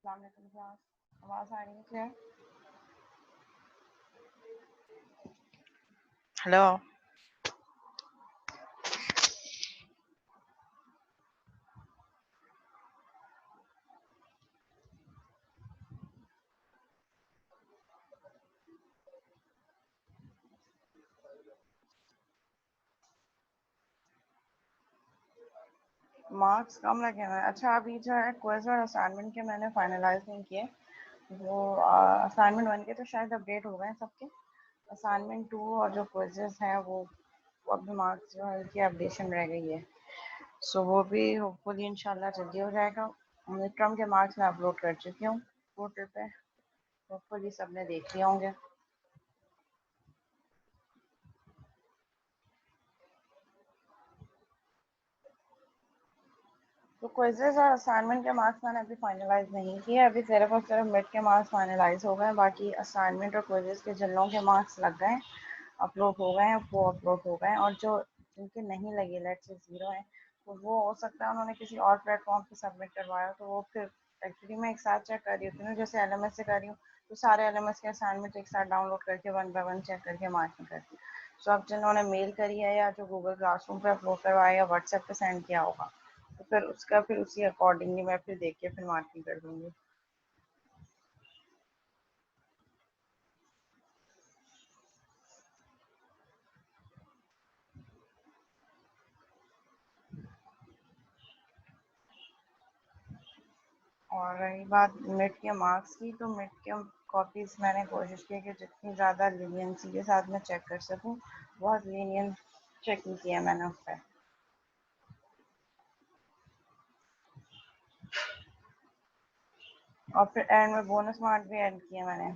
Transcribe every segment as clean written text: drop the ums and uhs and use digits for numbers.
अस्सलाम वालेकुम क्लास, आवाज़ आ रही है क्लियर? हेलो। मार्क्स कम लगे हुए हैं। अच्छा, अभी जो है क्विज और असाइनमेंट के मैंने फाइनलाइज नहीं किए। वो असाइनमेंट 1 के तो शायद अपडेट हो गए हैं सबके। असाइनमेंट 2 और जो क्विजेस हैं वो अभी मार्क्स जो है उनकी अपडेशन रह गई है। सो वो भी होपफुली इंशाल्लाह जल्दी हो जाएगा। मिड टर्म के मार्क्स मैं अपलोड कर चुकी हूँ पोर्टल पे। होपफुली सबने देख लिए होंगे। तो क्विज़ेज़ और असाइनमेंट के मार्क्स मैंने अभी फाइनलाइज़ नहीं किए। अभी सिर्फ़ और सिर्फ मिड के मार्क्स फाइनलाइज़ हो गए हैं। बाकी असाइनमेंट और क्विज़ेज़ के जिन लोगों के मार्क्स लग गए हैं, अपलोड हो गए हैं, वो अपलोड हो गए हैं। और जो जिनके नहीं लगे, लेट्स से 0 हैं, तो वो हो सकता है उन्होंने किसी और प्लेटफ़ॉर्म पे सबमिट करवाया, तो वो फिर एक्चुअली मैं एक साथ चेक कर रही होती हूँ। जैसे एलएमएस से कर रही हूँ, तो सारे एलएमएस के असाइनमेंट एक साथ डाउनलोड करके 1 बाय 1 चेक करके मार्किंग करती हूँ। सो अब जिन्होंने मेल करी है या जो गूगल क्लासरूम पे अपलोड करवाया या व्हाट्सएप पे सेंड किया होगा, तो फिर उसका फिर उसी अकॉर्डिंगली मैं फिर देख के फिर मार्किंग कर दूंगी। और रही बात मिड के मार्क्स की, तो मिड के कॉपीज मैंने कोशिश की कि जितनी ज़्यादा लीनियंसी के साथ मैं चेक कर सकूं, बहुत लीनियंट चेकिंग की है मैंने उस पर। और फिर एंड में बोनस मार्क भी ऐड किया मैंने।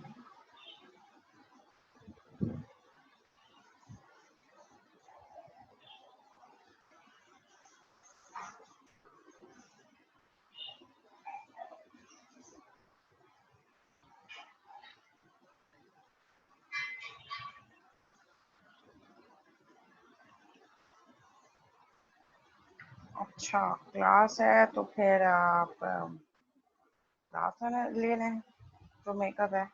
अच्छा, क्लास है तो फिर आप क्लास में ले लें जो मेकअप है।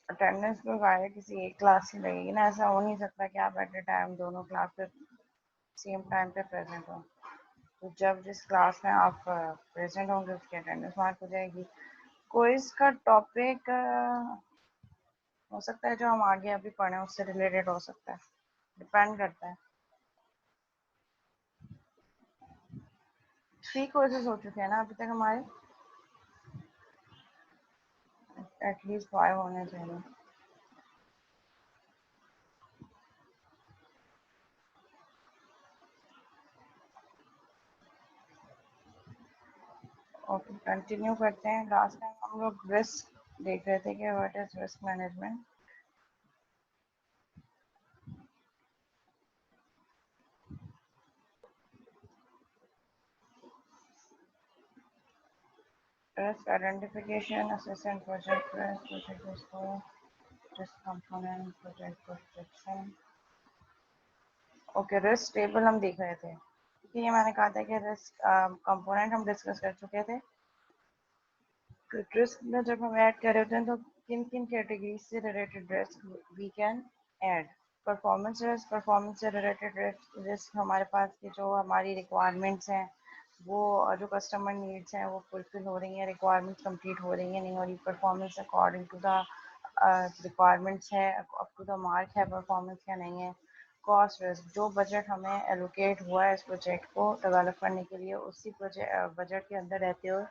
अटेंडेंस तो गाय किसी एक क्लास की लगेगी ना, ऐसा हो नहीं सकता कि आप एट ए टाइम दोनों क्लास पे सेम टाइम पे प्रेजेंट हो। तो जब जिस क्लास में आप प्रेजेंट होंगे उसकी अटेंडेंस मार्क हो जाएगी। क्विज का टॉपिक हो सकता है जो हम आगे अभी पढ़े उससे रिलेटेड हो सकता है, डिपेंड करता है। 3 कोर्सेज हो चुके हैं ना अभी तक हमारे, एटलीस्ट 5 होने चाहिए। ओके, कंटिन्यू करते हैं। लास्ट टाइम हम लोग रिस्क देख रहे थे कि what is risk management. Risk identification, assistant project risk, project risk, risk component, project protection. Okay, risk table हम देख रहे थे, क्योंकि ये मैंने कहा था कि रिस्क कंपोनेंट हम डिस्कस कर चुके थे। रिस्क में जब हम ऐड कर रहे होते हैं तो किन किन कैटेगरी से related risk we can add. Performance से रिलेटेड रिस्क हमारे पास की जो हमारी रिक्वायरमेंट्स हैं, वो जो कस्टमर नीड्स हैं वो फुलफिल हो रही हैं, रिक्वायरमेंट्स कंप्लीट हो रही हैं नहीं हो रही, performance according to the requirements है, अप टू द मार्क है परफॉर्मेंस या नहीं है। कॉस्ट रिस्क, जो बजट हमें एलोकेट हुआ है इस प्रोजेक्ट को डेवलप करने के लिए, उसी बजट के अंदर रहते हुए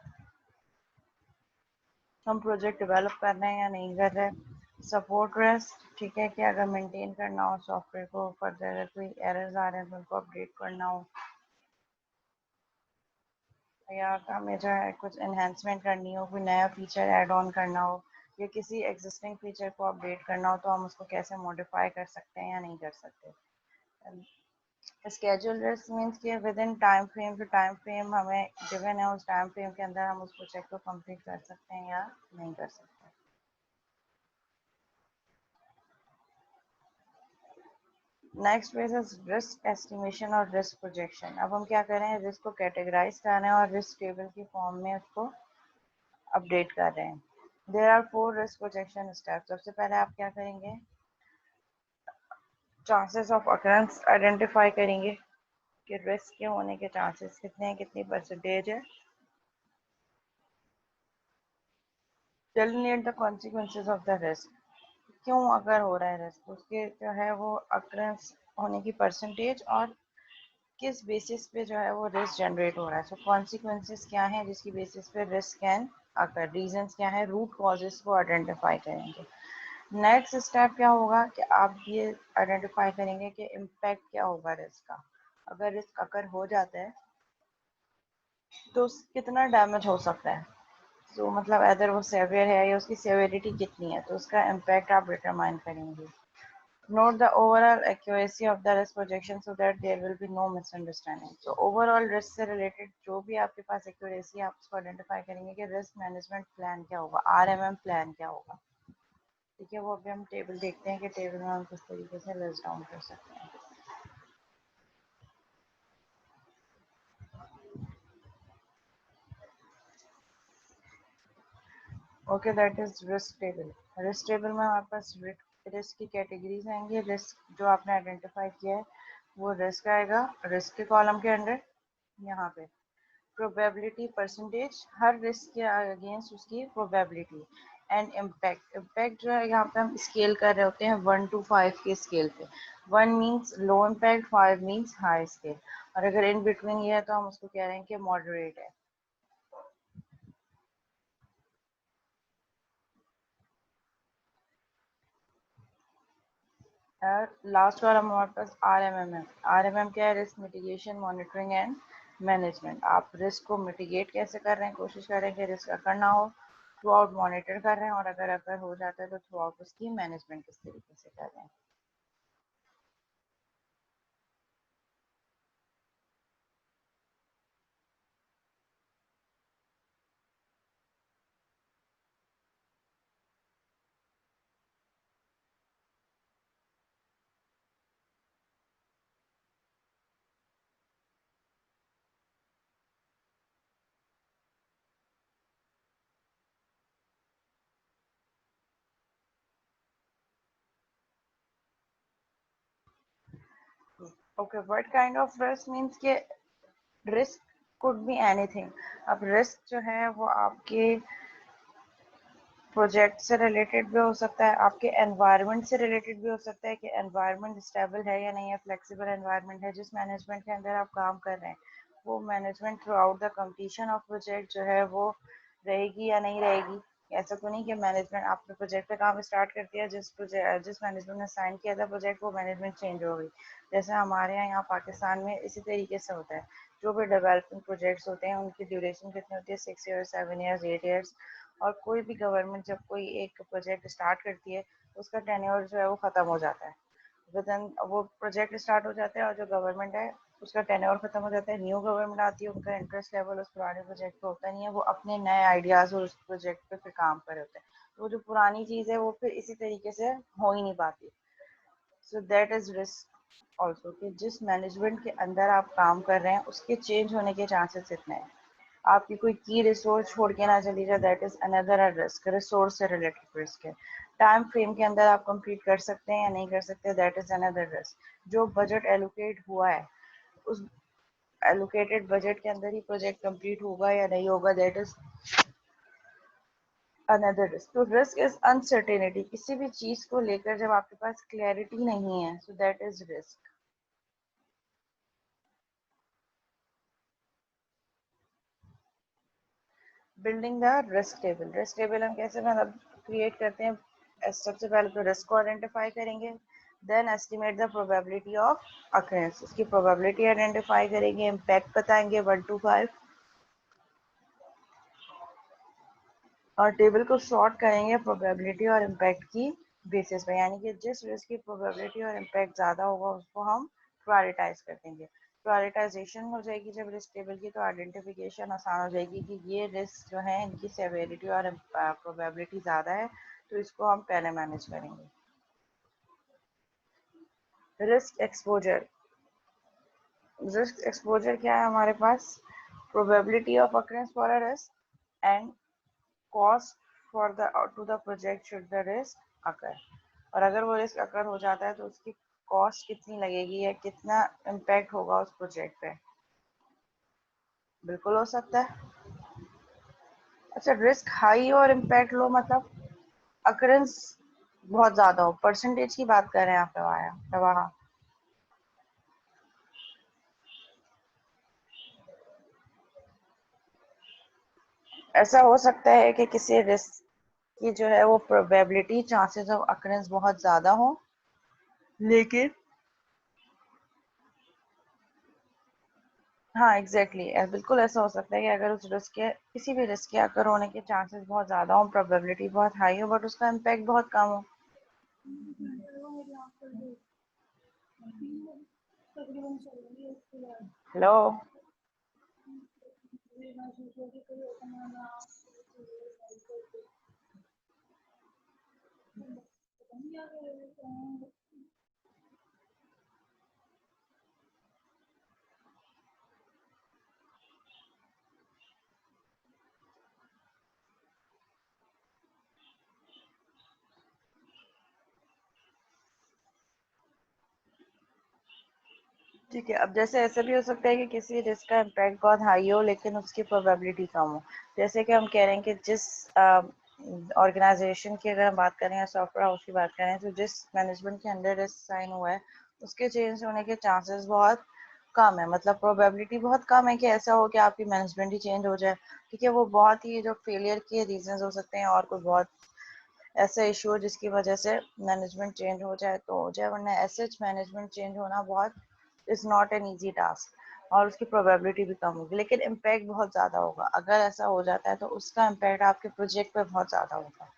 हम प्रोजेक्ट डेवलप कर रहे हैं या नहीं कर रहे। सपोर्ट रिस्क, ठीक है, कि अगर मेंटेन करना हो सॉफ्टवेयर को, फर्दर अगर कोई एरर्स आ रहे हैं तो उनको अपडेट करना हो, या हमें जो है कुछ एनहेंसमेंट करनी हो, कोई नया फीचर ऐड ऑन करना हो, या किसी एग्जिस्टिंग फीचर को अपडेट करना हो, तो हम उसको कैसे मॉडिफाई कर सकते हैं या नहीं कर सकते। स्केड्यूल रिस्क मीन्स कि विद इन टाइम फ्रेम, जो टाइम फ्रेम हमें गिवन है उस टाइम फ्रेम के अंदर हम उस प्रोजेक्ट को कंप्लीट कर सकते हैं या नहीं कर सकते। Next page is risk estimation और रिस्क प्रोजेक्शन। अब हम क्या कर रहे हैं, रिस्क को कैटेगराइज कर रहे हैं और रिस्क टेबल की फॉर्म में उसको अपडेट कर रहे हैं। There are 4 risk projection steps. सबसे पहले आप क्या करेंगे, चांसेस ऑफ अकरेंस आइडेंटिफाई करेंगे कि रिस्क के होने के चांसेस कितने हैं, कितनी परसेंटेज है। Delineate the consequences of the risk, क्यों अगर हो रहा है रिस्क, उसके जो है वो अकरेंस होने की परसेंटेज और किस बेसिस पे जो है वो रिस्क जनरेट हो रहा है। सो कॉन्सिक्वेंसेस क्या है जिसकी बेसिस पे रिस्क कैन अकर, रीजंस क्या है, रूट कॉजेस को आइडेंटिफाई करेंगे। नेक्स्ट स्टेप क्या होगा कि आप ये आइडेंटिफाई करेंगे कि इम्पैक्ट क्या होगा रिस्क का। अगर रिस्क अकर हो जाता है तो कितना डैमेज हो सकता है। सो मतलब अदर वो सेवियर है या उसकी सेवेरिटी कितनी है, तो उसका इम्पैक्ट आप डिटरमाइन करेंगे। Note the overall accuracy of the risk projection so that there will be no misunderstanding. So overall risk से related जो भी आपके पास accuracy है आप उसको identify करेंगे कि risk management plan क्या होगा, RMM plan क्या होगा। ठीक है, वो अभी हम टेबल देखते हैं कि टेबल में हम किस तरीके से लिस्ट डाउन कर सकते हैं। Okay, that is risk table. Risk table में हमारे पास रिस्क की कैटेगरीज आएंगी। रिस्क जो आपने आइडेंटिफाई किया है वो रिस्क आएगा रिस्क के कॉलम के अंडर। यहाँ पे प्रोबेबिलिटी परसेंटेज, हर रिस्क के अगेंस्ट उसकी प्रोबेबिलिटी एंड इम्पैक्ट। इम्पैक्ट जो है यहाँ पे हम स्केल कर रहे होते हैं 1 to 5 के स्केल पे। 1 means low impact, 5 means high scale, और अगर इन बिटवीन ये है तो हम उसको कह रहे हैं कि मॉडरेट है। और लास्ट वाला हमारे पास RMM है। RMM क्या है, risk mitigation monitoring and management. आप रिस्क को मिटिगेट कैसे कर रहे हैं, कोशिश कर रहे हैं कि रिस्क अकर ना हो, थ्रू आउट मॉनिटर कर रहे हैं, और अगर अकर हो जाता है तो थ्रू आउट उसकी मैनेजमेंट किस तरीके से कर रहे हैं। Okay, what kind of risk means के रिस्क कुड बी एनीथिंग। अब रिस्क जो है वो आपके प्रोजेक्ट से रिलेटेड भी हो सकता है, आपके एनवायरनमेंट से रिलेटेड भी हो सकता है कि एनवायरनमेंट स्टेबल है या नहीं है, फ्लेक्सिबल एनवायरनमेंट है। जिस मैनेजमेंट के अंदर आप काम कर रहे हैं वो management through out the completion of project जो है वो रहेगी या नहीं रहेगी। ऐसा तो नहीं कि मैनेजमेंट, आपने प्रोजेक्ट पे काम स्टार्ट कर दिया, जिस मैनेजमेंट ने साइन किया था प्रोजेक्ट वो मैनेजमेंट चेंज हो गई। जैसे हमारे यहाँ पाकिस्तान में इसी तरीके से होता है। जो भी डेवलपमेंट प्रोजेक्ट्स होते हैं उनकी ड्यूरेशन कितनी होती है, 6 ईयर्स, 7 ईयर्स, 8 ईयर्स। और कोई भी गवर्नमेंट जब कोई एक प्रोजेक्ट स्टार्ट करती है उसका टेन्योर जो है वो खत्म हो जाता है। विदिन वो प्रोजेक्ट स्टार्ट हो जाता है और जो गवर्नमेंट है उसका टेन्योर खत्म हो जाता है, न्यू गवर्नमेंट आती है, उनका इंटरेस्ट लेवल उस पुराने प्रोजेक्ट पे होता नहीं है, वो अपने नए आइडियाज और उस प्रोजेक्ट पे फिर काम कर रहे होते हैं। तो वो जो पुरानी चीज़ है वो फिर इसी तरीके से हो ही नहीं पाती। So that is risk also कि जिस मैनेजमेंट के अंदर आप काम कर रहे हैं उसके चेंज होने के चांसेस इतने हैं। आपकी कोई की रिसोर्स छोड़ के ना चली जाए, that is another risk, resource से रिलेटेड रिस्क है। टाइम फ्रेम के अंदर आप कंप्लीट कर सकते हैं या नहीं कर सकते, दैट इज अनदर रिस्क। जो बजट एलोकेट हुआ है उस एलोकेटेड बजट के अंदर ही प्रोजेक्ट कंप्लीट होगा या नहीं होगा, दैट इज अनदर रिस्क। तो रिस्क इज अनसर्टेनिटी, किसी भी चीज को लेकर जब आपके पास क्लैरिटी नहीं है, so that is risk. Building the risk table. Risk table हम कैसे मतलब क्रिएट करते हैं, सबसे पहले तो रिस्क को आइडेंटिफाई करेंगे, then estimate the probability of occurrence, उसकी प्रोबेबिलिटी आइडेंटिफाई करेंगे, इम्पैक्ट बताएंगे 1 to 5, और टेबल को सॉर्ट करेंगे प्रोबेबिलिटी और इम्पैक्ट की बेसिस पे, यानी कि जिस रिस्क की प्रोबेबिलिटी और इम्पैक्ट ज़्यादा होगा उसको हम प्रायोरिटाइज कर देंगे। प्रायोरिटाइजेशन हो जाएगी जब रिस्क टेबल की, तो आइडेंटिफिकेशन आसान हो जाएगी कि ये रिस्क जो है इनकी सेवेरिटी और प्रोबेबिलिटी ज़्यादा है, तो इसको हम पहले मैनेज करेंगे। रिस्क एक्सपोजर, रिस्क एक्सपोजर क्या है हमारे पास? Probability of occurrence for a risk and cost for the to the project should the risk occur. और अगर वो रिस्क अकर हो जाता है तो उसकी कॉस्ट कितनी लगेगी या कितना इम्पैक्ट होगा उस प्रोजेक्ट पे। बिल्कुल हो सकता है। अच्छा, रिस्क हाई और इम्पैक्ट लो मतलब अकरेंस बहुत ज्यादा हो, परसेंटेज की बात कर रहे हैं आप वहाँ। ऐसा हो सकता है कि किसी रिस्क की जो है वो प्रोबेबिलिटी चांसेस ऑफ अकरेंस बहुत ज्यादा हो, लेकिन हाँ एग्जैक्टली बिल्कुल ऐसा हो सकता है कि अगर उस रिस्क के किसी भी रिस्क के अकर होने के चांसेस बहुत ज्यादा हो, प्रोबेबिलिटी बहुत हाई हो, बट उसका इम्पैक्ट बहुत कम हो। हेलो। ठीक है, अब जैसे ऐसा भी हो सकता है कि किसी रिस्क का इम्पैक्ट बहुत हाई हो लेकिन उसकी प्रोबेबिलिटी कम हो। जैसे कि हम कह रहे हैं कि जिस ऑर्गेनाइजेशन की अगर हम बात करें या सॉफ्टवेयर हाउस की बात करें, तो जिस मैनेजमेंट के अंडर रिस्क साइन हुआ है उसके चेंज होने के चांसेस बहुत कम है। मतलब प्रोबेबिलिटी बहुत कम है कि ऐसा हो कि आपकी मैनेजमेंट ही चेंज हो जाए। ठीक है, वो बहुत ही जो फेलियर के रीजंस हो सकते हैं और कोई बहुत ऐसा इशू हो जिसकी वजह से मैनेजमेंट चेंज हो जाए तो हो जाए, वरना एसएच मैनेजमेंट चेंज होना बहुत is not an easy task, और उसकी प्रोबेबिलिटी भी कम होगी, लेकिन इम्पैक्ट बहुत ज़्यादा होगा। अगर ऐसा हो जाता है तो उसका इम्पैक्ट आपके प्रोजेक्ट पे बहुत ज़्यादा होगा।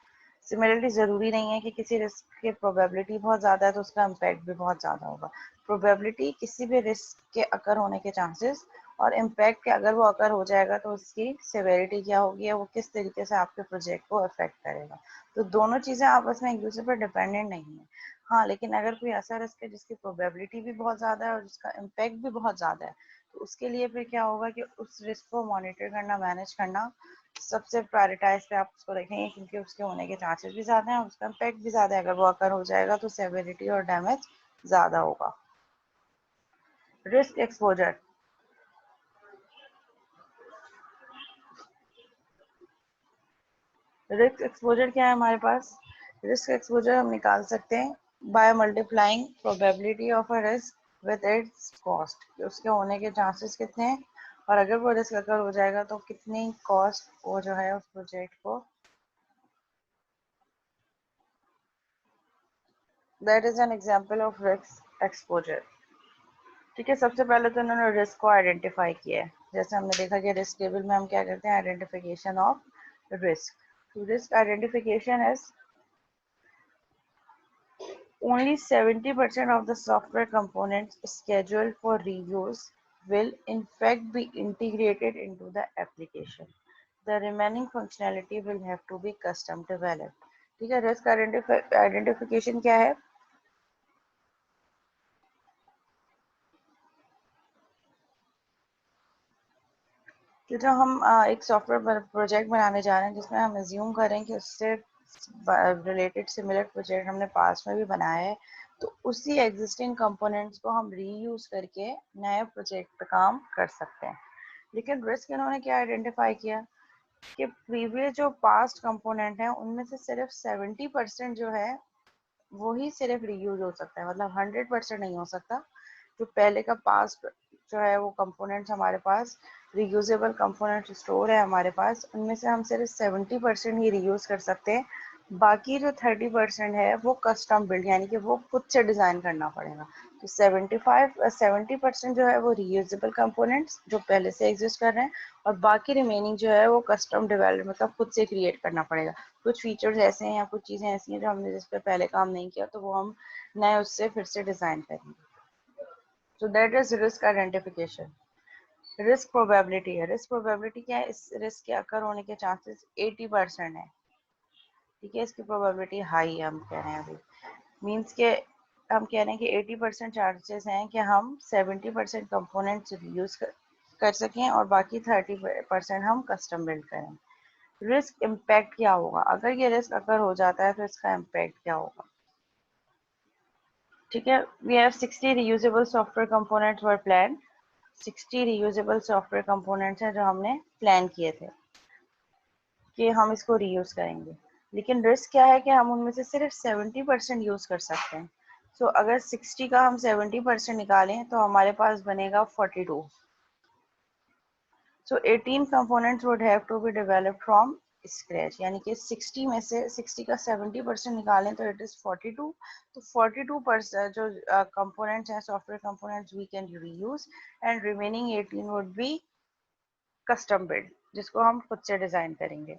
सिमिलरली ज़रूरी नहीं है कि किसी रिस्क की प्रोबेबिलिटी बहुत ज़्यादा है तो उसका इम्पैक्ट भी बहुत ज़्यादा होगा। प्रोबेबिलिटी किसी भी रिस्क के अकर होने के चांसेस और इम्पैक्ट के, अगर वो अकर हो जाएगा तो उसकी सेवेरिटी क्या होगी या वो किस तरीके से आपके प्रोजेक्ट को अफेक्ट करेगा। तो दोनों चीज़ें आपस में एक दूसरे पर डिपेंडेंट नहीं है। हाँ, लेकिन अगर कोई ऐसा रिस्क है जिसकी प्रोबेबिलिटी भी बहुत ज़्यादा है और जिसका इम्पैक्ट भी बहुत ज़्यादा है, तो उसके लिए फिर क्या होगा कि उस रिस्क को मॉनिटर करना, मैनेज करना सबसे प्रायोरिटाइज पे आप उसको रखेंगे, क्योंकि उसके होने के चांसेस भी ज़्यादा हैं और उसका इम्पैक्ट भी ज़्यादा है। अगर वो अकर हो जाएगा तो सेवेरिटी और डैमेज ज़्यादा होगा। रिस्क एक्सपोजर, रिस्क एक्सपोजर क्या है हमारे पास? रिस्क एक्सपोजर हम निकाल सकते हैं by multiplying probability of a risk with its cost, कि उसके होने के चांसेस कितने हैं और अगर वो रिस्क अगर हो जाएगा तो कितनी कॉस्ट वो जो है उस प्रोजेक्ट को। That is an example of risk exposure. ठीक है, सबसे पहले तो उन्होंने रिस्क को आइडेंटिफाई किया है। जैसे हमने देखा कि रिस्क टेबल में हम क्या करते हैं, आइडेंटिफिकेशन ऑफ रिस्क। तो risk identification is only 70% of the software components scheduled for reuse will in fact be integrated into the application. The remaining functionality will have to be custom developed. ठीक है, risk identification क्या है? कि जो हम एक software project बनाने जा रहे हैं जिसमें हम एज्यूम करें कि उससे रिलेटेड सिमिलर प्रोजेक्ट हमने पास में भी बनाया है, तो उसी एग्जिस्टिंग कंपोनेंट्स को हम रीयूज करके नए प्रोजेक्ट पे काम कर सकते हैं। लेकिन रिस्क इन्होंने क्या आइडेंटिफाई किया कि प्रीवियस जो पास्ट कंपोनेंट है उनमें से सिर्फ 70% जो है वही सिर्फ रीयूज हो सकता है, मतलब 100% नहीं हो सकता। जो पहले का पास्ट जो है वो कंपोनेंट्स हमारे पास, रीयूजेबल कंपोनेंट स्टोर है हमारे पास, उनमें से हम सिर्फ 70% ही रीयूज कर सकते हैं। बाकी जो 30% है वो कस्टम बिल्ड, यानी कि वो खुद से डिज़ाइन करना पड़ेगा। तो 70% जो है वो रीयूजेबल कंपोनेंट्स जो पहले से एग्जिस्ट कर रहे हैं, और बाकी रिमेनिंग जो है वो कस्टम डेवलप, मतलब खुद से क्रिएट करना पड़ेगा। कुछ फीचर्स ऐसे हैं या कुछ चीज़ें ऐसी हैं जो हमने जिस पे पहले काम नहीं किया तो वो हम नए उससे फिर से डिज़ाइन करेंगे। So that is risk identification. Risk probability है। रिस्क प्रोबेबिलिटी क्या है? इस रिस्क के अकर होने के चांसेस 80% है। ठीक है, इसकी प्रोबेबिलिटी हाई है हम कह रहे हैं अभी। मीन्स के हम कह रहे हैं कि 80% चांसेस हैं कि हम 70% कंपोनेंट्स यूज कर सकें और बाकी 30% हम कस्टम बिल्ड करें। रिस्क इम्पैक्ट क्या होगा? अगर ये रिस्क अगर हो जाता है तो इसका इम्पैक्ट क्या होगा? ठीक है, we have 60 reusable software components were plan. 60 reusable software components हैं जो हमने प्लान किए थे कि हम इसको रीयूज करेंगे, लेकिन रिस्क क्या है कि हम उनमें से सिर्फ 70% यूज कर सकते हैं। सो अगर 60 का हम 70% निकालें तो हमारे पास बनेगा 42। So 18 components would have to be developed from scratch, यानी कि 60 में से 60 का 70% निकालें तो इट इज 42। तो 42% जो कंपोनेंट्स हैं, software components, we can reuse, and remaining 18 would be custom build, जिसको हम खुद से डिजाइन करेंगे।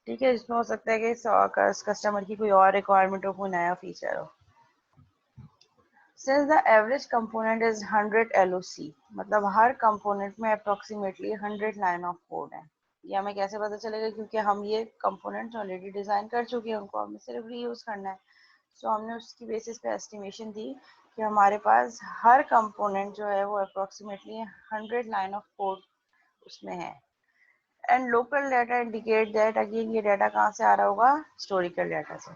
ठीक है, जिसमें हो सकता है कि कस्टमर की कोई और रिक्वायरमेंट हो, कोई नया फीचर हो। Since the average component is 100 LOC, मतलब हर कंपोनेंट में अप्रोक्सीमेटली 100 लाइन ऑफ कोड है। ये हमें कैसे पता चलेगा? क्योंकि हम ये कंपोनेंट्स ऑलरेडी डिजाइन कर चुके हैं, उनको हमें सिर्फ रीयूज करना है। सो हमने उसकी बेसिस पे एस्टिमेशन दी कि हमारे पास हर कंपोनेंट जो है वो अप्रोक्सीमेटली 100 लाइन ऑफ कोड उसमें है। And local data indicate that, again ये डाटा कहाँ से आ रहा होगा? हिस्टोरिकल डाटा से।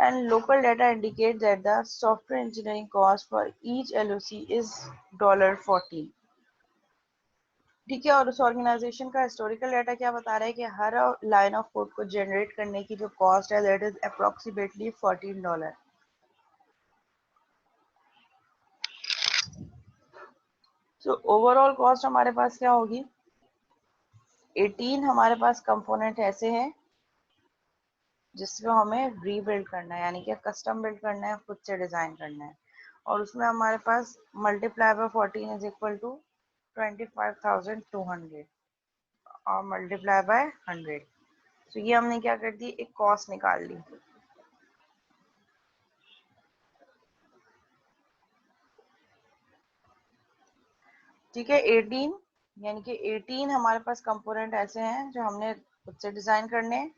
And local data indicate that the software engineering cost for each LOC is $14। ठीक है, और उस ऑर्गेनाइजेशन का हिस्टोरिकल डाटा क्या बता रहा है कि हर लाइन ऑफ कोड को जनरेट करने की जो कॉस्ट है that is approximately $14। So overall cost हमारे पास क्या होगी? 18 हमारे पास कंपोनेंट ऐसे हैं जिसको हमें रीबिल्ड करना है, यानी कि कस्टम बिल्ड करना है, खुद से डिजाइन करना है, और उसमें हमारे पास multiply by 14 is equal to 25,200 और मल्टीप्लाई बाय 100। तो ये हमने क्या कर दी? एक कॉस्ट निकाल ली। ठीक है, 18 यानी कि 18 हमारे पास कंपोनेंट ऐसे हैं जो हमने खुद से डिजाइन करने हैं,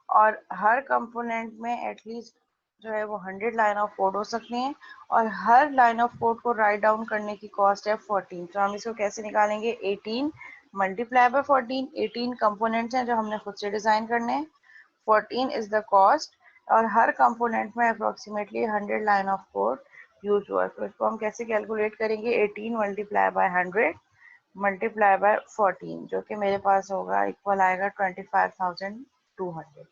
और हर कंपोनेंट में एटलीस्ट जो है वो 100 लाइन ऑफ कोड हो सकती हैं, और हर लाइन ऑफ कोड को राइट डाउन करने की कॉस्ट है 14। तो हम इसको कैसे निकालेंगे? 18 मल्टीप्लाई बाय 14। 18 कंपोनेंट्स हैं जो हमने खुद से डिजाइन करने हैं, 14 इज द कॉस्ट, और हर कंपोनेंट में approximately 100 line of code use हुआ। तो इसको हम कैसे कैलकुलेट करेंगे? 18 मल्टीप्लाई बाय 100 मल्टीप्लाई बाय 14, जो कि मेरे पास होगा इक्वल आएगा 25,200।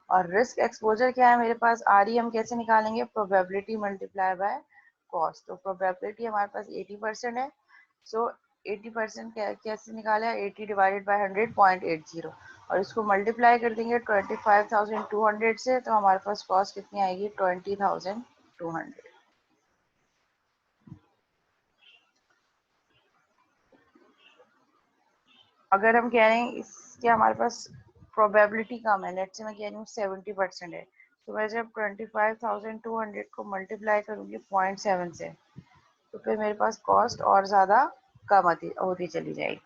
और रिस्क एक्सपोजर क्या है मेरे पास? RE हम कैसे निकालेंगे? Probability multiply by cost. तो प्रोबेबिलिटी हमारे पास 80% है। सो 80% कैसे निकाला? 80 डिवाइडेड बाय 100, 0.80, और इसको मल्टीप्लाई कर देंगे 25,200 से, तो हमारे पास कॉस्ट कितनी आएगी? 20,200। अगर हम कह रहे हैं इसके हमारे पास प्रोबेबिलिटी कम है, लेट्स से मैं कह रही हूँ 70% है, तो मैं जब 25,200 को मल्टीप्लाई करूंगी 0.7 से, तो फिर मेरे पास कॉस्ट और ज़्यादा कम होती चली जाएगी,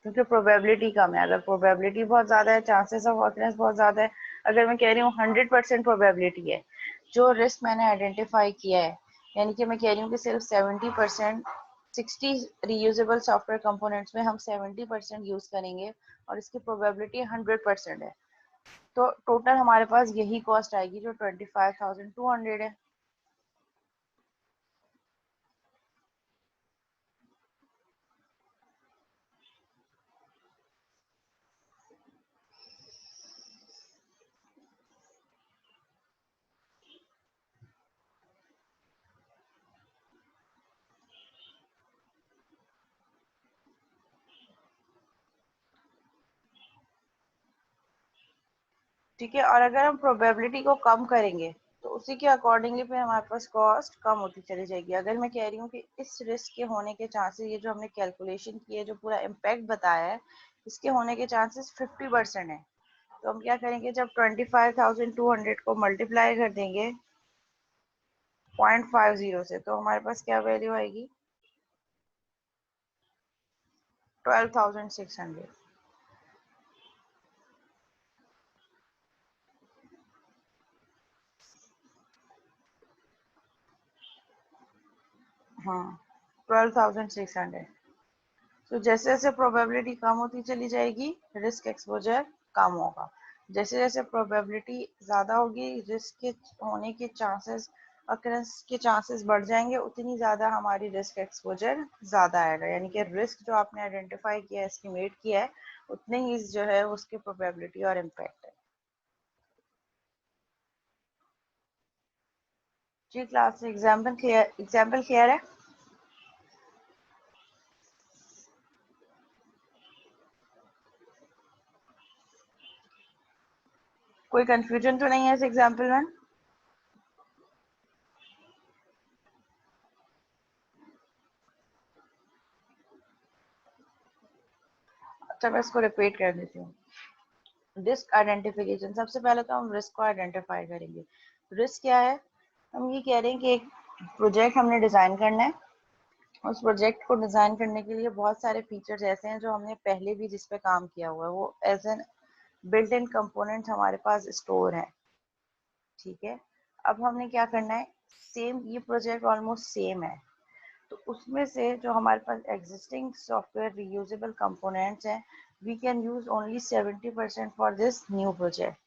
क्योंकि प्रोबेबिलिटी कम है। अगर प्रोबेबिलिटी बहुत ज़्यादा है, चांसेस ऑफ ऑकरेंस बहुत ज़्यादा है। अगर मैं कह रही हूँ 100% प्रोबेबिलिटी है, जो रिस्क मैंने आइडेंटिफाई किया है, यानी कि मैं कह रही हूँ कि सिर्फ 70%, 60 रीयूजेबल सॉफ्टवेयर कंपोनेंट्स में हम 70% यूज़ करेंगे, और इसकी प्रोबेबिलिटी 100% है, तो टोटल हमारे पास यही कॉस्ट आएगी जो 25,200 है। ठीक है, और अगर हम प्रोबेबिलिटी को कम करेंगे तो उसी के अकॉर्डिंगली फिर हमारे पास कॉस्ट कम होती चली जाएगी। अगर मैं कह रही हूँ कि इस रिस्क के होने के चांसेस, ये जो हमने कैलकुलेशन की है, जो पूरा इम्पैक्ट बताया है, इसके होने के चांसेस 50% है, तो हम क्या करेंगे? जब 25,200 को मल्टीप्लाई कर देंगे 0.50 से, तो हमारे पास क्या वैल्यू आएगी? 12,600। हाँ, 12,600। तो जैसे जैसे प्रोबेबिलिटी कम होती चली जाएगी, रिस्क एक्सपोजर कम होगा। जैसे जैसे प्रोबेबिलिटी ज़्यादा होगी, रिस्क के होने के चांसेस, अकरेंस के चांसेस बढ़ जाएंगे, उतनी ज़्यादा हमारी रिस्क एक्सपोजर ज़्यादा आएगा। यानी कि रिस्क जो आपने आइडेंटिफाई किया है, एस्टिमेट किया है, उतने ही जो है उसकी प्रोबेबिलिटी और इम्पैक्ट है। जी क्लास, एग्जाम्पल क्लियर है? कोई कंफ्यूजन तो नहीं है इस एग्जाम्पल में? अच्छा, मैं इसको रिपीट कर देती हूँ। रिस्क आइडेंटिफिकेशन, सबसे पहले तो हम रिस्क को आइडेंटिफाई करेंगे। रिस्क क्या है? हम ये कह रहे हैं कि एक प्रोजेक्ट हमने डिज़ाइन करना है। उस प्रोजेक्ट को डिज़ाइन करने के लिए बहुत सारे फीचर्स ऐसे हैं जो हमने पहले भी जिस पे काम किया हुआ है, वो as an built in component हमारे पास स्टोर है। ठीक है, अब हमने क्या करना है, सेम ये प्रोजेक्ट ऑलमोस्ट सेम है, तो उसमें से जो हमारे पास एग्जिस्टिंग सॉफ्टवेयर रीयूजेबल कंपोनेंट्स हैं, we can use only 70% for this new project.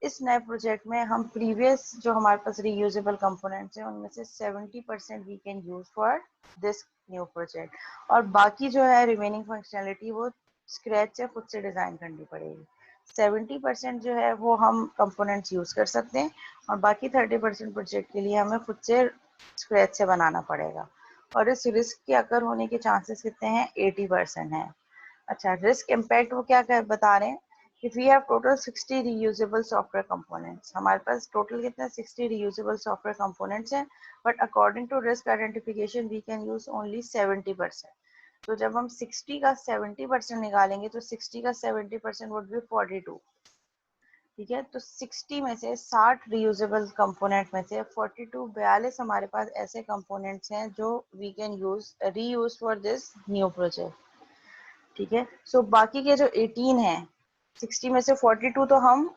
इस नए प्रोजेक्ट में हम प्रीवियस जो हमारे पास रीयूजेबल कंपोनेंट्स हैं, उनमें से 70% we can use for this new project, और बाकी जो है रिमेनिंग फंक्शनलिटी वो स्क्रैच से खुद से डिज़ाइन करनी पड़ेगी। 70% जो है वो हम कंपोनेंट्स यूज कर सकते हैं, और बाकी 30% प्रोजेक्ट के लिए हमें खुद से स्क्रैच से बनाना पड़ेगा। और इस रिस्क के अकर होने के चांसेस कितने हैं? 80% है। अच्छा, रिस्क इम्पैक्ट वो क्या बता रहे हैं? If we have total 60 reusable software components, हमारे पास टोटल कितने 60 reusable software components हैं, but according to risk identification we can use only 70%। तो जब हम 60 का 70% निकालेंगे तो 60 का 70% would be 42। ठीक है, तो 60 में से 60 reusable component में से 42 हमारे पास ऐसे components हैं जो we can use reuse for this new project। ठीक है, सो बाकी के जो 18 है, 60 में से 42 तो हम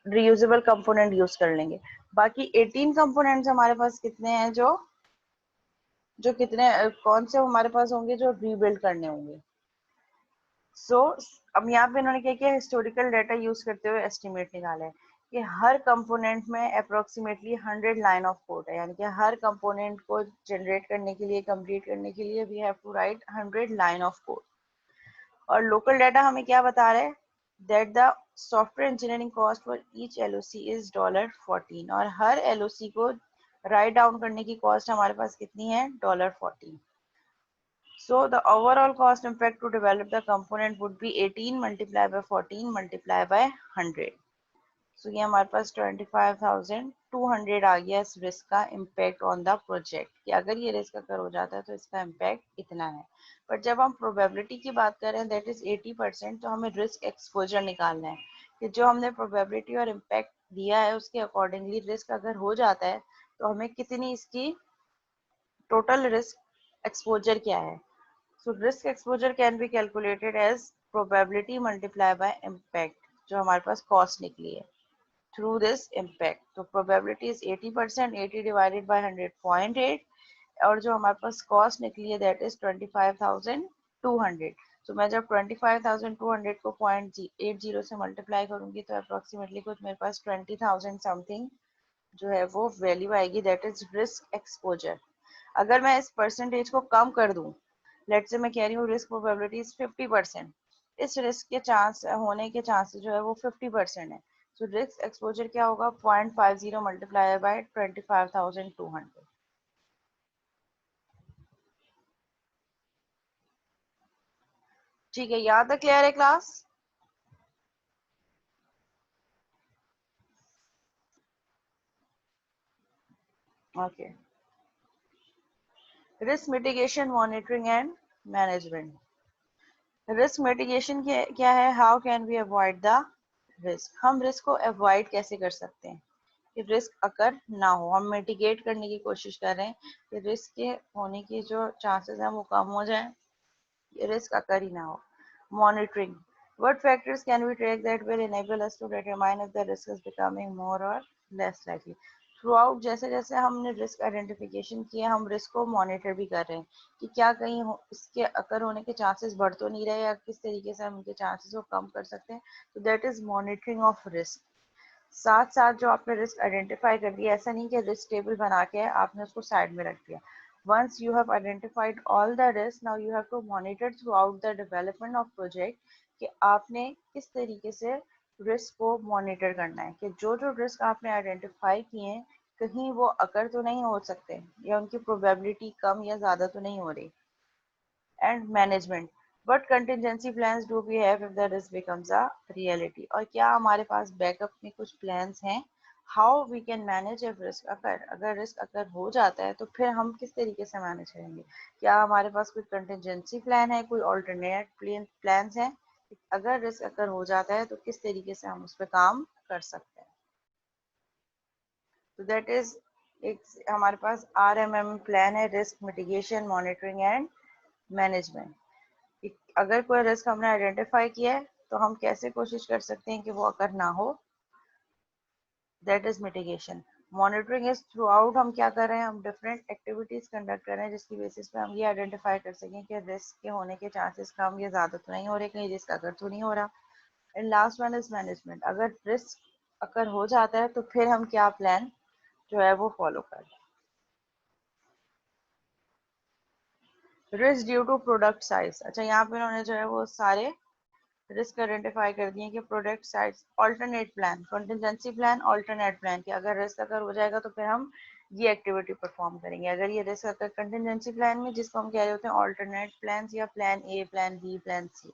रियूजेबल कंपोनेंट यूज कर लेंगे। बाकी 18 कंपोनेंट्स हमारे पास कितने हैं, जो जो कितने कौन से हमारे पास होंगे जो रीबिल्ड करने होंगे। सो अब यहाँ पे इन्होंने क्या किया, हिस्टोरिकल डाटा यूज करते हुए एस्टिमेट निकाला है कि हर कंपोनेंट में अप्रोक्सीमेटली 100 लाइन ऑफ कोड है। यानी कि हर कंपोनेंट को जनरेट करने के लिए, कंप्लीट करने के लिए we have to write 100 line of code. और लोकल डाटा हमें क्या बता रहे हैं, that the software engineering cost for each LOC is $14, और हर एलओसी को राइट डाउन करने की कॉस्ट हमारे पास कितनी है? $14। So the overall cost impact to develop the component would be 18 multiplied by 14 multiplied by 100। So ये हमारे पास 25,200 आ गया इस रिस्क का इम्पैक्ट ऑन द प्रोजेक्ट, कि अगर ये रिस्क अगर हो जाता है तो इसका इम्पैक्ट इतना है। पर जब हम प्रोबेबिलिटी की बात कर रहे हैं, दैट इज 80%, तो हमें रिस्क एक्सपोजर निकालना है कि जो हमने प्रोबेबिलिटी और इम्पैक्ट दिया है उसके अकॉर्डिंगली रिस्क अगर हो जाता है तो हमें कितनी इसकी टोटल रिस्क एक्सपोजर क्या है। So risk exposure can be calculated as probability multiplied by impact, जो हमारे पास cost निकली है through this impact। तो probability is 80%, 80 divided by 100.8, और जो हमारे पास cost निकली है that is 25,200। तो मैं जब 25,200 को 0.80 से मल्टीप्लाई करूंगी तो अप्रोक्सीमेटली कुछ मेरे पास 20,000 समथिंग जो है वो वैल्यू आएगी, दैट इज रिस्क एक्सपोजर। अगर मैं इस परसेंटेज को कम कर दूं, लेट से मैं कह रही हूँ रिस्क प्रोबेबिलिटी इज 50%, इस रिस्क के चांस होने के चांसेस जो है वो 50% है। तो रिस्क एक्सपोजर क्या होगा? 0.50 मल्टीप्लाई बाय 25,200। ठीक है, यहाँ तक क्लियर है class? Okay, risk mitigation, monitoring and management. Risk mitigation क्या है? How can we avoid the risk, हम रिस्क को अवॉइड कैसे कर सकते हैं? कि रिस्क अकर ना हो। हम मिटिगेट करने की कोशिश कर रहे हैं कि रिस्क के होने की जो चांसेस हैं वो कम हो जाए, रिस्क अकर ही ना हो। Monitoring, what factors can we track that will enable us to determine if the risk is becoming more or less likely? Through out जैसे जैसे हमने रिस्क आइडेंटिफिकेशन किया, हम रिस्क को मॉनिटर भी कर रहे हैं कि क्या कहीं इसके अकर होने के चांसेस बढ़ तो नहीं रहे, या किस तरीके से हम इनके चांसेस को कम कर सकते हैं। तो that is monitoring of risk. साथ साथ जो आपने रिस्क आइडेंटिफाई कर दिया, ऐसा नहीं कि रिस्क टेबल बना के आपने उसको साइड में रख दिया। once you have identified all the risks, now you have to monitor throughout the development of project कि आपने किस तरीके से रिस्क को मॉनिटर करना है, कि जो जो रिस्क आपने आइडेंटिफाई किए हैं कहीं वो अकर तो नहीं हो सकते, या उनकी प्रोबेबिलिटी कम या ज़्यादा तो नहीं हो रही। And management, what contingency plans do we have if the risk becomes a reality? और क्या हमारे पास बैकअप में कुछ प्लान्स हैं? how we can manage if risk अकर, अगर रिस्क अकर हो जाता है तो फिर हम किस तरीके से मैनेज करेंगे? क्या हमारे पास कोई कंटिजेंसी प्लान है, कोई ऑल्टरनेट प्लान्स हैं? अगर रिस्क अकर हो जाता है तो किस तरीके से हम उस पर काम कर सकते हैं? तो दैट इज एक हमारे पास RMM प्लान है, risk mitigation, monitoring and management. अगर कोई रिस्क हमने आइडेंटिफाई किया है तो हम कैसे कोशिश कर सकते हैं कि वो अकर ना हो, that is mitigation. Monitoring is through out हम क्या कर रहे हैं, हम डिफरेंट एक्टिविटीज कंडक्ट कर रहे हैं जिसकी बेसिस पे हम ये आइडेंटिफाई कर सकें कि रिस्क के होने के चांसेस कम या ज़्यादा तो नहीं हो रहे, कहीं रिस्क अकर तो नहीं हो रहा। And last one is management, अगर रिस्क अकर हो जाता है तो फिर हम क्या प्लान जो है वो फॉलो कर रहे हैं। Risk due to product size, अच्छा यहाँ पे उन्होंने जो है वो सारे रिस्क आइडेंटिफाई कर दिए कि product size, alternate plan, contingency plan, alternate plan, कि अगर रिस्क अगर हो जाएगा तो फिर हम ये एक्टिविटी परफॉर्म करेंगे। अगर ये रिस्क अगर कंटिजेंसी प्लान में, जिसको हम कह रहे होते हैं ऑल्टरनेट प्लान या plan A, plan B, plan C,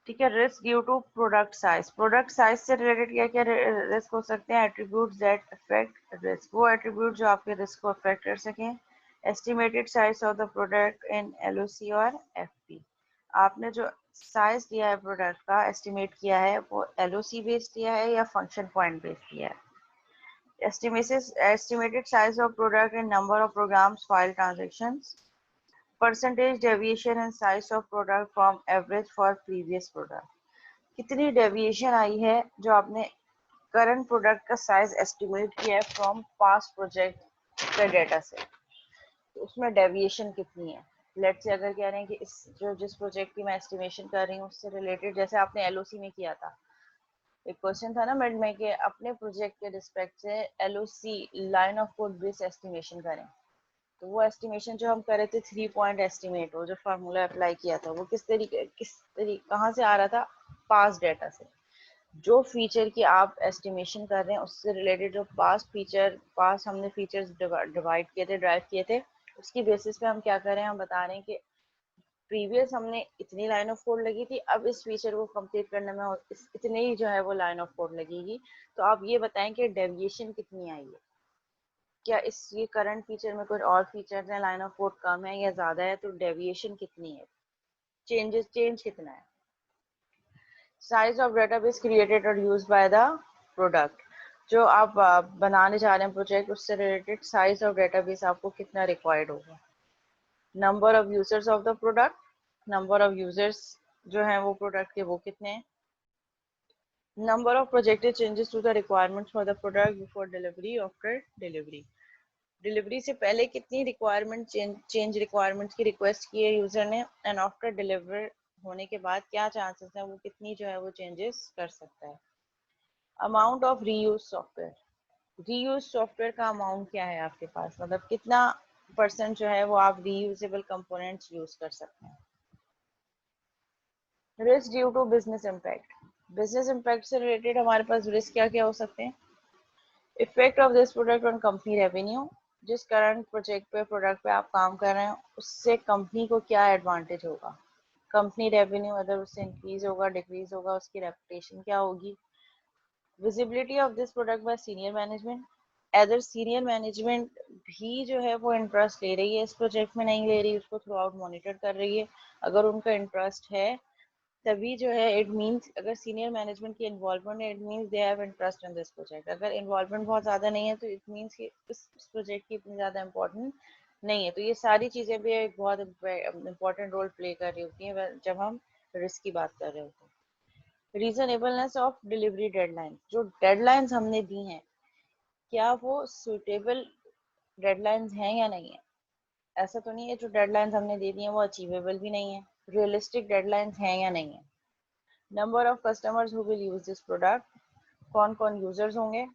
ठीक है। Risk due to product size से रिलेटेड क्या क्या रिस्क हो सकते हैं? एट्रीब्यूट्स दैट अफेक्ट रिस्क, वो एट्रीब्यूट जो आपके रिस्क को अफेक्ट कर सकें। Estimated size of the product in LOC और FP, आपने जो साइज दिया है प्रोडक्ट का, एस्टिमेट किया है, वो LOC बेस्ड दिया है या फंक्शन पॉइंट बेस्ड दिया है। estimated size of product and number of programs file transactions, percentage deviation in size of product from average for previous product, कितनी डेविएशन आई है जो आपने करंट प्रोडक्ट का साइज एस्टिमेट किया है फ्रॉम पास्ट प्रोजेक्ट का डेटा से, तो उसमें डेविएशन कितनी है। लेट्स से अगर कह रहे हैं कि इस जिस प्रोजेक्ट की मैं एस्टिमेशन कर रही हूँ उससे रिलेटेड, जैसे आपने LOC में किया था, एक क्वेश्चन था ना मिड में कि अपने प्रोजेक्ट के रिस्पेक्ट से LOC line of code based estimation करें, तो वो एस्टिमेशन जो हम कर रहे थे 3 पॉइंट एस्टिमेट, वो जो फार्मूला अप्लाई किया था वो किस तरीके कहाँ से आ रहा था? पास्ट डेटा से। जो फीचर की आप एस्टिमेशन कर रहे हैं उससे रिलेटेड जो पास्ट हमने फीचर्स डिवाइड किए थे, ड्राइव किए थे, उसकी बेसिस पे हम क्या कर रहे हैं, हम बता रहे हैं कि प्रीवियस हमने इतनी लाइन ऑफ कोड लगी थी, अब इस फीचर को कंप्लीट करने में इतने ही जो है वो लाइन ऑफ कोड लगेगी। तो आप ये बताएं कि डेविएशन कितनी आई है, क्या ये करंट फीचर में कोई और फीचर्स हैं, लाइन ऑफ कोड कम है या ज़्यादा है, तो डेविएशन कितनी है, चेंज कितना है। साइज ऑफ डेटाबेस क्रिएटेड और यूज्ड बाय द प्रोडक्ट, जो आप बनाने जा रहे हैं प्रोजेक्ट, उससे रिलेटेड साइज ऑफ डेटाबेस आपको कितना रिक्वायर्ड होगा। Number of users of the product, number of users जो हैं वो प्रोडक्ट के वो कितने हैं। Number of projected changes to the requirements for the product before delivery, after delivery, delivery से पहले कितनी रिक्वायरमेंट चेंज रिक्वायरमेंट्स की रिक्वेस्ट की है यूजर ने, एंड आफ्टर डिलीवर होने के बाद क्या चांसेस हैं वो कितनी जो है वो चेंजेस कर सकता है। Amount of reuse software, reuse software का अमाउंट क्या है आपके पास, मतलब कितना % जो है वो आप रीयूजेबल कंपोनेंट्स यूज कर सकते हैं। Risk due to business impact, business impact से रिलेटेड हमारे पास रिस्क क्या क्या हो सकते हैं। Effect of this product on company revenue, जिस करंट प्रोजेक्ट पे प्रोडक्ट पे आप काम कर रहे हैं उससे कंपनी को क्या एडवांटेज होगा, कंपनी रेवेन्यू अगर उससे इंक्रीज होगा, डिक्रीज होगा, उसकी रेपुटेशन क्या होगी। Visibility of this product bye senior management, either senior management भी जो है वो इंटरेस्ट ले रही है इस प्रोजेक्ट में, नहीं ले रही, उसको थ्रू आउट मॉनिटर कर रही है, अगर उनका इंटरेस्ट है तभी जो है इट मींस अगर सीनियर मैनेजमेंट की इन्वॉल्वमेंट है, it means they have interest in this project. अगर इन्वॉल्वमेंट बहुत ज़्यादा नहीं है तो इट मींस कि इस प्रोजेक्ट की इतनी ज़्यादा इम्पोर्टेंट नहीं है। तो ये सारी चीज़ें भी एक बहुत इम्पोर्टेंट रोल प्ले कर रही होती हैं जब हम रिस्क की बात कर रहे होते हैं। रीजनेबलनेस ऑफ डिलीवरी डेडलाइन, जो डेडलाइंस हमने दी हैं क्या वो सुटेबल डेडलाइंस हैं या नहीं है। ऐसा तो नहीं है जो डेडलाइंस हमने दे दी हैं वो अचीवेबल भी नहीं है, रियलिस्टिक डेडलाइंस हैं या नहीं है। Number of customers who will use this product, कौन कौन यूजर्स होंगे।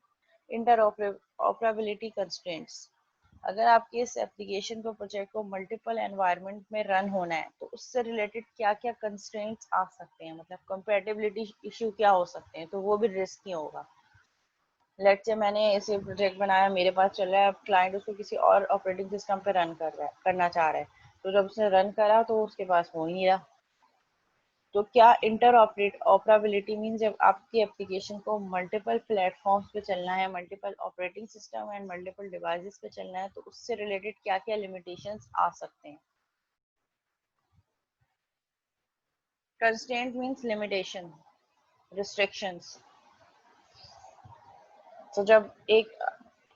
इंटर ऑपरेबिलिटी कंस्ट्रेंट्स, अगर आपके इस एप्लीकेशन को प्रोजेक्ट को मल्टीपल एनवायरनमेंट में रन होना है तो उससे रिलेटेड क्या क्या कंस्ट्रेंट्स आ सकते हैं, मतलब कंपैटिबिलिटी इशू क्या हो सकते हैं, तो वो भी रिस्क ही होगा। लेट्स से मैंने ऐसे प्रोजेक्ट बनाया, मेरे पास चल रहा है, अब क्लाइंट उसको किसी और ऑपरेटिंग सिस्टम पे रन कर रहा है, करना चाह रहा है, तो जब उसने रन करा तो उसके पास हो ही नहीं रहा। तो क्या इंटर ऑपरेबिलिटी मीन जब आपकी एप्लीकेशन को मल्टीपल प्लेटफॉर्म्स पे चलना है, multiple operating system and multiple devices पे चलना है, तो उससे रिलेटेड क्या क्या लिमिटेशंस आ सकते हैं। Constraint means limitation, restrictions. तो जब एक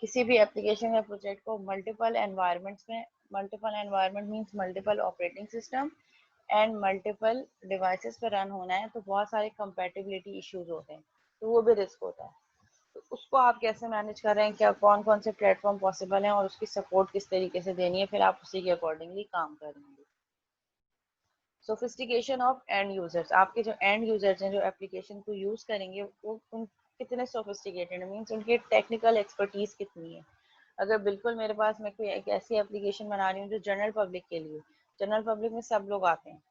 किसी भी एप्लीकेशन या प्रोजेक्ट को मल्टीपल एनवायरनमेंट्स में, multiple environment means multiple operating system and multiple devices पे रन होना है, तो बहुत सारे कंपैटिबिलिटी इश्यूज होते हैं, तो वो भी रिस्क होता है। तो उसको आप कैसे मैनेज कर रहे हैं, क्या कौन कौन से प्लेटफॉर्म पॉसिबल हैं और उसकी सपोर्ट किस तरीके से देनी है, फिर आप उसी के अकॉर्डिंगली काम करेंगे। सोफिस्टिकेशन ऑफ एंड यूजर्स, आपके जो एंड यूजर्स हैं जो एप्लीकेशन को यूज करेंगे वो उन कितने सोफिस्टिकेटेड मीन्स उनकी टेक्निकल एक्सपर्टीज कितनी है। अगर बिल्कुल मेरे पास मैं कोई एक ऐसी एप्लीकेशन बना रही हूँ जो जनरल पब्लिक के लिए, जनरल पब्लिक में सब लोग आते हैं,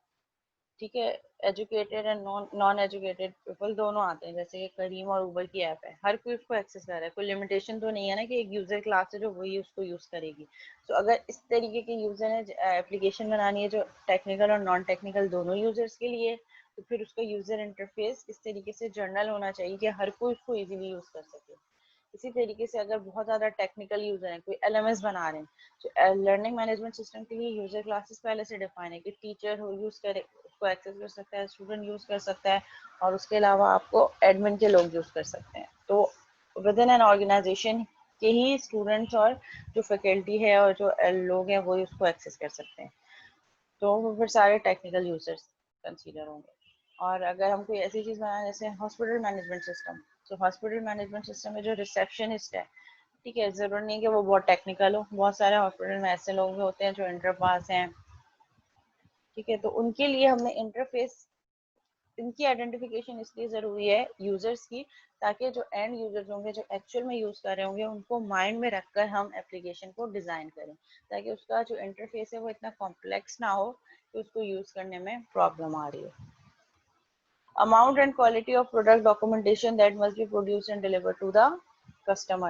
ठीक है, educated and non non educated people दोनों आते हैं, जैसे कि करीम और उबर की ऐप है, हर कोई उसको एक्सेस कर रहा है, कोई लिमिटेशन तो नहीं है ना कि एक यूजर क्लास है जो वही उसको यूज करेगी। तो अगर इस तरीके के यूजर ने एप्लीकेशन बनानी है जो टेक्निकल और नॉन टेक्निकल दोनों यूजर्स के लिए, तो फिर उसका यूजर इंटरफेस इस तरीके से जनरल होना चाहिए कि हर कोई उसको इजीली यूज कर सके। इसी तरीके से अगर बहुत ज़्यादा टेक्निकल यूजर हैं, कोई एलएमएस बना रहे हैं, तो लर्निंग मैनेजमेंट सिस्टम के लिए यूजर क्लासेस पहले से डिफाइन है कि टीचर हो यूज करे उसको एक्सेस कर सकता है, स्टूडेंट यूज कर सकता है, और उसके अलावा आपको एडमिन के लोग यूज कर सकते हैं। तो विद इन एन ऑर्गेनाइजेशन के ही स्टूडेंट्स और जो फैकल्टी है और जो लोग हैं वो उसको एक्सेस कर सकते हैं, तो वो फिर सारे टेक्निकल यूजर्स कंसीडर होंगे। और अगर हम कोई ऐसी चीज़ बनाए जैसे हॉस्पिटल मैनेजमेंट सिस्टम, तो हॉस्पिटल मैनेजमेंट सिस्टम में जो रिसेप्शनिस्ट है, ठीक है, ज़रूरी नहीं कि वो बहुत टेक्निकल हो, बहुत सारे हॉस्पिटल में ऐसे लोग भी होते हैं जो इंटर पास हैं, ठीक है, तो उनके लिए हमने इंटरफेस, इनकी आइडेंटिफिकेशन इसलिए ज़रूरी है यूज़र्स की, ताकि जो एंड यूज़र्स होंगे जो एक्चुअल में यूज़ कर रहे होंगे उनको माइंड में रखकर हम एप्लीकेशन को डिज़ाइन करें, ताकि उसका जो इंटरफेस है वो इतना कॉम्प्लेक्स ना हो कि उसको यूज़ करने में प्रॉब्लम आ रही है। Amount and quality of product documentation that must be produced and delivered to the customer.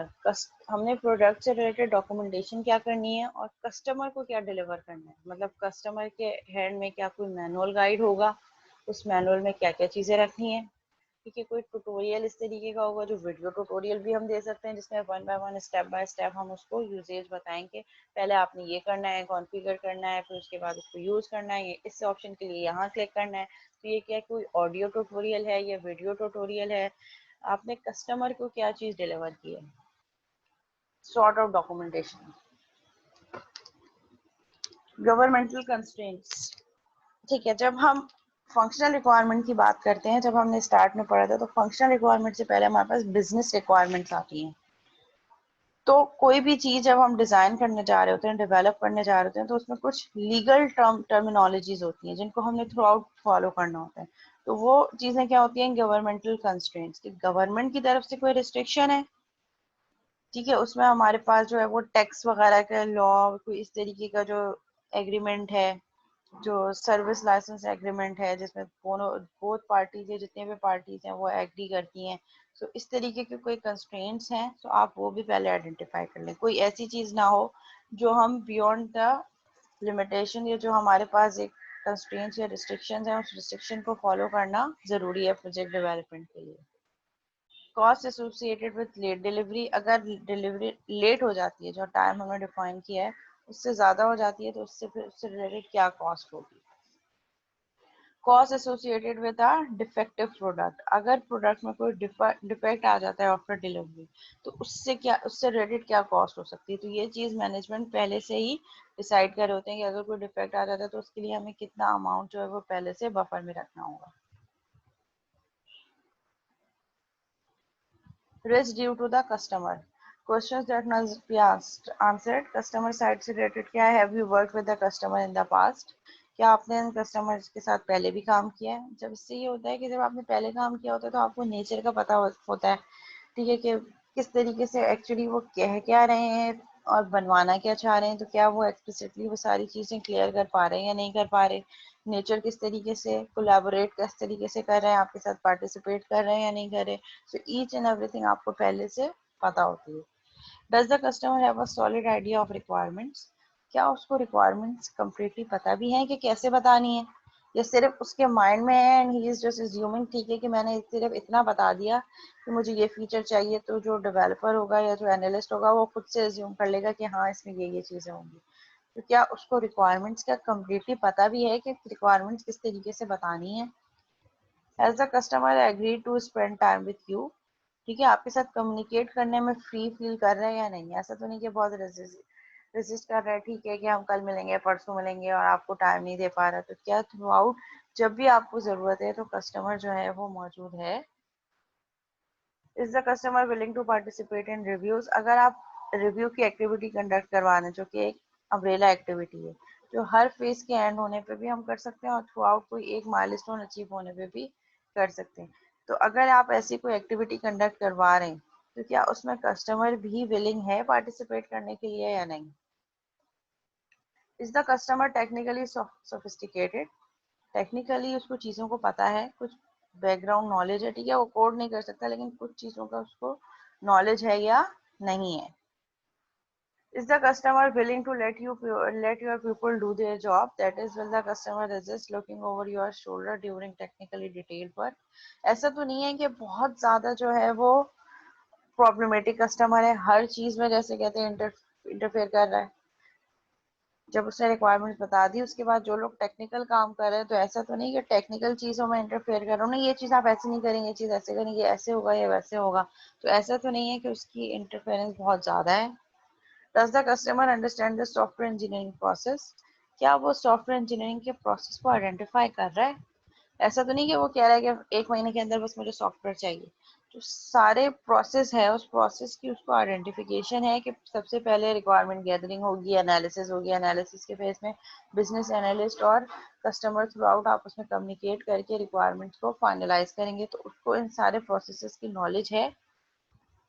हमने प्रोडक्ट से रिलेटेड डॉक्यूमेंटेशन क्या करनी है और कस्टमर को क्या डिलीवर करना है, मतलब कस्टमर के हैंड में क्या कोई मैनुअल गाइड होगा, उस मैनुअल में क्या क्या चीज़ें रखनी है, ठीक है, कोई ट्यूटोरियल इस तरीके का होगा जो वीडियो ट्यूटोरियल भी हम दे सकते हैं, जिसमें वन बाय स्टेप हम उसको यूजेज बताएंगे, पहले आपने ये करना है, कॉन्फ़िगर करना है, फिर उसके बाद उसको यूज़ करना है, इस ऑप्शन के लिए यहाँ क्लिक करना है। तो ये क्या कोई ऑडियो ट्यूटोरियल है या वीडियो ट्यूटोरियल है, आपने कस्टमर को क्या चीज़ डिलीवर की है। Sort of documentation, governmental constraints, ठीक है, जब हम फंक्शनल रिक्वायरमेंट की बात करते हैं, जब हमने स्टार्ट में पढ़ा था तो फंक्शनल रिक्वायरमेंट से पहले हमारे पास बिजनेस रिक्वायरमेंट्स आती हैं। तो कोई भी चीज़ जब हम डिज़ाइन करने जा रहे होते हैं, डेवलप करने जा रहे होते हैं, तो उसमें कुछ लीगल टर्मिनोलॉजीज होती हैं जिनको हमने थ्रू आउट फॉलो करना होता है। तो वो चीज़ें क्या होती हैं, गवर्नमेंटल कंस्ट्रेंट्स, कि गवर्नमेंट की तरफ से कोई रिस्ट्रिक्शन है, ठीक है, उसमें हमारे पास जो है वो टैक्स वगैरह का लॉ, कोई इस तरीके का जो एग्रीमेंट है, जो सर्विस लाइसेंस एग्रीमेंट है, जिसमें दोनों बोथ पार्टीज है, जितने भी पार्टीज हैं वो एग्री करती हैं, तो इस तरीके के कोई कंस्ट्रेंट्स हैं तो आप वो भी पहले आइडेंटिफाई कर लें, कोई ऐसी चीज़ ना हो जो हम बियॉन्ड द लिमिटेशन, या जो हमारे पास एक कंस्ट्रेंट्स या रिस्ट्रिक्शंस हैं, उस रिस्ट्रिक्शन को फॉलो करना ज़रूरी है प्रोजेक्ट डेवलपमेंट के लिए। Cost associated with late delivery, अगर डिलीवरी लेट हो जाती है, जो टाइम हमने डिफाइन किया है उससे ज़्यादा हो जाती है, तो उससे फिर उससे रिलेटेड क्या कॉस्ट होगी। Cost associated with a defective product, अगर प्रोडक्ट में कोई डिफेक्ट आ जाता है आफ्टर डिलीवरी तो उससे रिलेटेड क्या कॉस्ट हो सकती है। तो ये चीज़ मैनेजमेंट पहले से ही डिसाइड कर रहे होते हैं कि अगर कोई डिफेक्ट आ जाता है तो उसके लिए हमें कितना अमाउंट जो है वो पहले से बफर में रखना होगा। Risk due to the customer, questions that must be asked answered, customer side से रिलेटेड क्या है, have you work with the customer in the past, क्या आपने इन कस्टमर्स के साथ पहले भी काम किया है। जब इससे ये होता है कि जब आपने पहले काम किया होता है तो आपको नेचर का पता होता है, ठीक है, कि किस तरीके से एक्चुअली वो कह क्या रहे हैं और बनवाना क्या चाह रहे हैं, तो क्या वो एक्सप्लिसिटली वो सारी चीज़ें क्लियर कर पा रहे हैं या नहीं कर पा रहे, नेचर किस तरीके से कोलैबोरेट किस तरीके से कर रहे हैं, आपके साथ पार्टिसिपेट कर रहे हैं या नहीं कर रहे। सो ईच एंड एवरीथिंग आपको पहले से पता होती है। Does the customer have a solid idea of requirements, क्या उसको रिक्वायरमेंट्स कम्प्लीटली पता भी है कि कैसे बतानी है, या सिर्फ उसके माइंड में है and he is just assuming, ठीक है कि मैंने सिर्फ इतना बता दिया कि मुझे ये फीचर चाहिए, तो जो डेवलपर होगा या जो एनालिस्ट होगा वो खुद से अज्यूम कर लेगा कि हाँ इसमें ये चीज़ें होंगी। तो क्या उसको रिक्वायरमेंट्स का कम्प्लीटली पता भी है कि रिक्वायरमेंट्स किस तरीके से बतानी है। Has the customer agree to spend time with you, ठीक है, आपके साथ कम्युनिकेट करने में फ्री फील कर रहे हैं या नहीं, ऐसा तो नहीं कि बहुत रेजिस्ट कर रहा है, ठीक है कि हम कल मिलेंगे परसों मिलेंगे और आपको टाइम नहीं दे पा रहा, तो क्या थ्रू आउट जब भी आपको जरूरत है तो कस्टमर जो है वो मौजूद है। Is the customer willing to participate in reviews, अगर आप रिव्यू की एक्टिविटी कंडक्ट करवाने जो कि एक अम्ब्रेला एक्टिविटी है जो हर फेज के एंड होने पे भी हम कर सकते हैं और थ्रू आउट कोई एक माइलस्टोन अचीव होने पे भी कर सकते हैं, तो अगर आप ऐसी कोई एक्टिविटी कंडक्ट करवा रहे हैं तो क्या उसमें कस्टमर भी विलिंग है पार्टिसिपेट करने के लिए या नहीं। Is the customer technically sophisticated, technically उसको चीज़ों को पता है, कुछ बैकग्राउंड नॉलेज है, ठीक है वो कोड नहीं कर सकता लेकिन कुछ चीज़ों का उसको नॉलेज है या नहीं है। Is the customer willing to let your people do their job? That is, will the customer resist looking over your shoulder during technically detailed work? ऐसा तो नहीं है कि बहुत ज्यादा जो है वो प्रॉब्लमेटिक कस्टमर है, हर चीज में जैसे कहते हैं इंटरफेयर कर रहा है। जब उसने रिक्वायरमेंट्स बता दी उसके बाद जो लोग टेक्निकल काम कर रहे हैं तो ऐसा तो नहीं कि टेक्निकल चीजों में इंटरफेयर कर रहा हूँ, नहीं ये चीज आप ऐसे नहीं करेंगे, ये चीज ऐसे करेंगे, ऐसे होगा या वैसे होगा, तो ऐसा तो नहीं है कि उसकी इंटरफेरेंस बहुत ज्यादा है। Does the customer understand the software engineering process? क्या वो सॉफ्टवेयर इंजीनियरिंग के प्रोसेस को आइडेंटिफाई कर रहा है। ऐसा तो नहीं कि वो कह रहा है कि एक महीने के अंदर बस मुझे सॉफ्टवेयर चाहिए, जो सारे प्रोसेस है उस प्रोसेस की उसको आइडेंटिफिकेशन है कि सबसे पहले रिक्वायरमेंट गैदरिंग होगी, एनालिसिस होगी, एनालिसिस के फेस में बिजनेस एनालिस्ट और कस्टमर थ्रू आउट आपस में कम्युनिकेट करके रिक्वायरमेंट्स को फाइनलाइज करेंगे, तो उसको इन सारे प्रोसेसेस की नॉलेज है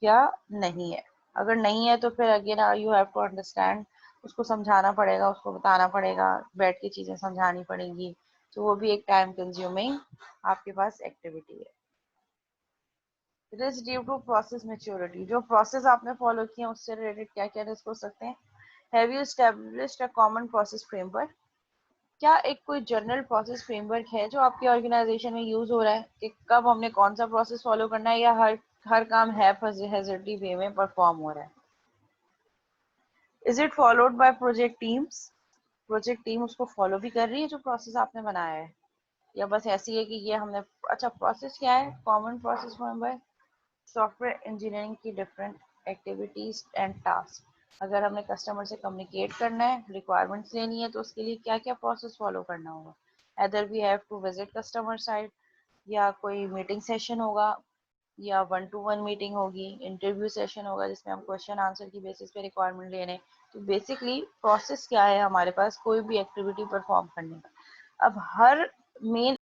या नहीं है। अगर नहीं है तो फिर again you have to understand, उसको समझाना पड़ेगा, उसको बताना पड़ेगा, बैठ के चीजें समझानी पड़ेंगी, तो वो भी एक टाइम कंज्यूमिंग आपके पास एक्टिविटी है। It is due to process maturity, जो प्रोसेस आपने फॉलो किया उससे रिलेटेड क्या क्या रिस्क हो सकते हैं। Have you established a common process framework, क्या एक कोई जनरल प्रोसेस फ्रेमवर्क है जो आपकी ऑर्गेनाइजेशन में यूज हो रहा है कि कब हमने कौन सा प्रोसेस फॉलो करना है, या हर काम हैजर्डी वे में परफॉर्म हो रहा है। Is it followed by project teams, project team उसको फॉलो भी कर रही है जो प्रोसेस आपने बनाया है, या बस ऐसी है कि ये हमने, अच्छा प्रोसेस क्या है, common process form by software engineering की डिफरेंट एक्टिविटीज एंड टास्क, अगर हमने कस्टमर से कम्युनिकेट करना है, रिक्वायरमेंट्स लेनी है, तो उसके लिए क्या क्या प्रोसेस फॉलो करना होगा। Either we have to visit customer site, या कोई मीटिंग सेशन होगा, या 1-to-1 मीटिंग होगी, इंटरव्यू सेशन होगा जिसमें हम क्वेश्चन आंसर की बेसिस पे रिक्वायरमेंट ले रहे हैं। तो बेसिकली प्रोसेस क्या है हमारे पास कोई भी एक्टिविटी परफॉर्म करने का। अब हर मेन